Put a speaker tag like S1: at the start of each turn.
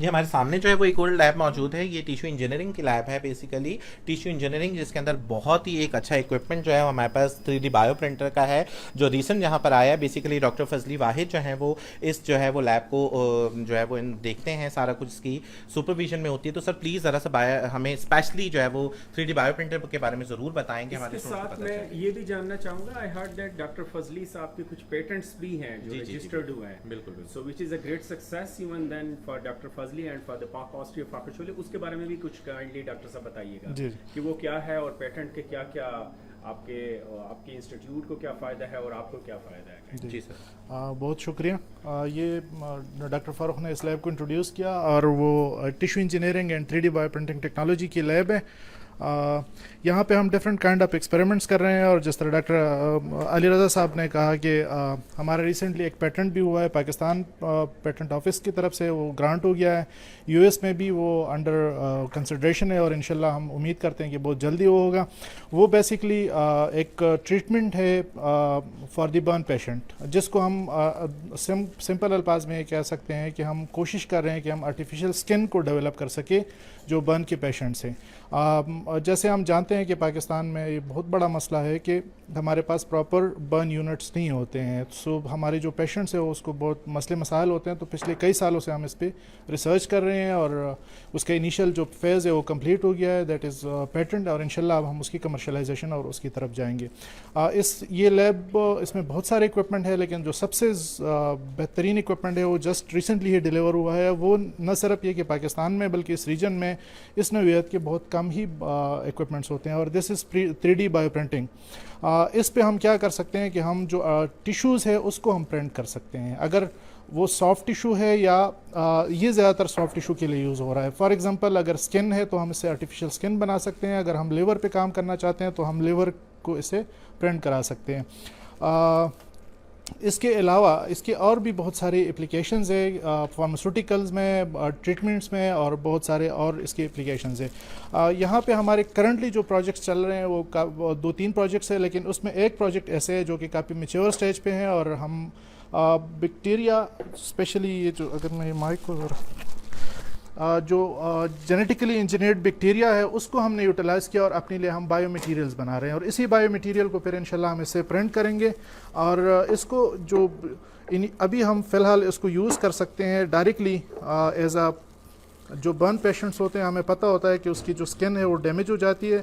S1: یہ ہمارے سامنے جو ہے وہ ایک اور لیب موجود ہے. یہ ٹیشو انجینئرنگ کی لیب ہے بیسیکلی. ٹیشو انجینئرنگ جس کے اندر بہت ہی ایک اچھا اکوپمنٹ جو ہے ہمارے پاس 3D بایو پرنٹر کا ہے جو ریسنٹ یہاں پر آیا ہے. بیسیکلی ڈاکٹر فضلی واحد جو ہیں وہ اس جو ہے وہ لیب کو جو ہے وہ دیکھتے ہیں, سارا کچھ اس کی سپرویژن میں ہوتی ہے. تو سر پلیز ذرا سا ہمیں اسپیشلی جو ہے وہ 3D بایو پرنٹر کے بارے میں ضرور بتائیں کہ ہمارے
S2: ساتھ میں یہ بھی جاننا چاہوں گا, I heard that doctor Fazli صاحب کے کچھ پیٹنٹس بھی ہیں جو رجسٹرڈ ہوئے ہیں.
S1: بالکل.
S2: So which is a great success even then for doctor Fazli and for the Pak Austria of فاقہ شعلہ. اس کے بارے میں بھی کچھ کائنڈلی ڈاکٹر صاحب بتائیے گا کہ وہ کیا ہے اور پیٹنٹ کے کیا کیا آپ کے انسٹیٹیوٹ کو کیا فائدہ ہے اور آپ کو کیا فائدہ ہے.
S3: جی سر, بہت شکریہ. یہ ڈاکٹر فاروق نے اس لیب کو انٹروڈیوس کیا اور وہ tissue engineering and 3D bio printing technology کی لیب ہے. یہاں پہ ہم ڈفرینٹ کائنڈ آف ایکسپیریمنٹس کر رہے ہیں, اور جس طرح ڈاکٹر علی رضا صاحب نے کہا کہ ہمارا ریسنٹلی ایک پیٹنٹ بھی ہوا ہے پاکستان پیٹنٹ آفس کی طرف سے, وہ گرانٹ ہو گیا ہے. یو ایس میں بھی وہ انڈر کنسیڈریشن ہے اور انشاءاللہ ہم امید کرتے ہیں کہ بہت جلدی وہ ہوگا. وہ بیسکلی ایک ٹریٹمنٹ ہے فار دی برن پیشنٹ, جس کو ہم سمپل الفاظ میں یہ کہہ سکتے ہیں کہ ہم کوشش کر رہے ہیں کہ ہم آرٹیفیشل اسکن کو ڈیولپ کر سکے جو برن کے پیشنٹس ہیں. جیسے ہم جانتے ہیں کہ پاکستان میں یہ بہت بڑا مسئلہ ہے کہ ہمارے پاس پراپر برن یونٹس نہیں ہوتے ہیں. سو ہمارے جو پیشنٹس ہیں اس کو بہت مسئلے مسائل ہوتے ہیں. تو پچھلے کئی سالوں سے ہم اس پہ ریسرچ کر رہے ہیں, اور اس کا انیشیل جو فیز ہے وہ کمپلیٹ ہو گیا ہے, دیٹ از پیٹنٹ, اور انشاءاللہ اب ہم اس کی کمرشلائزیشن اور اس کی طرف جائیں گے. یہ لیب اس میں بہت سارے اکوپمنٹ ہے, لیکن جو سب سے بہترین اکوپمنٹ ہے وہ جسٹ ریسنٹلی ہی ڈیلیور ہوا ہے. وہ نہ صرف یہ کہ پاکستان میں بلکہ اس ریجن میں اس نوعیت کے بہت کم ہی اکوپمنٹس ہوتے ہیں, اور دس از 3D بایو پرنٹنگ. اس پہ ہم کیا کر سکتے ہیں کہ ہم جو ٹیشوز ہے اس کو ہم پرنٹ کر سکتے ہیں. اگر وہ سافٹ ٹیشو ہے یا یہ زیادہ تر سافٹ ٹیشو کے لیے یوز ہو رہا ہے. فار ایگزامپل اگر اسکن ہے تو ہم اس سے آرٹیفیشل اسکن بنا سکتے ہیں. اگر ہم لیور پہ کام کرنا چاہتے ہیں تو ہم لیور کو اسے پرنٹ کرا سکتے ہیں. اس کے علاوہ اس کے اور بھی بہت سارے اپلیکیشنز ہیں فارماسیوٹیکلز میں, ٹریٹمنٹس میں, اور بہت سارے اور اس کے اپلیکیشنز ہیں. یہاں پہ ہمارے کرنٹلی جو پروجیکٹس چل رہے ہیں وہ 2-3 پروجیکٹس ہیں, لیکن اس میں ایک پروجیکٹ ایسے ہے جو کہ کافی میچور اسٹیج پہ ہیں, اور ہم بیکٹیریا اسپیشلی یہ جو اگر میں مائک کو جو جینیٹیکلی انجینئرڈ بیکٹیریا ہے اس کو ہم نے یوٹیلائز کیا, اور اپنے لیے ہم بایو میٹیریلز بنا رہے ہیں, اور اسی بایو میٹیریل کو پھر انشاءاللہ ہم اسے پرنٹ کریں گے. اور اس کو جو ابھی ہم فی الحال اس کو یوز کر سکتے ہیں ڈائریکٹلی ایز جو برن پیشنٹس ہوتے ہیں, ہمیں پتہ ہوتا ہے کہ اس کی جو اسکن ہے وہ ڈیمیج ہو جاتی ہے.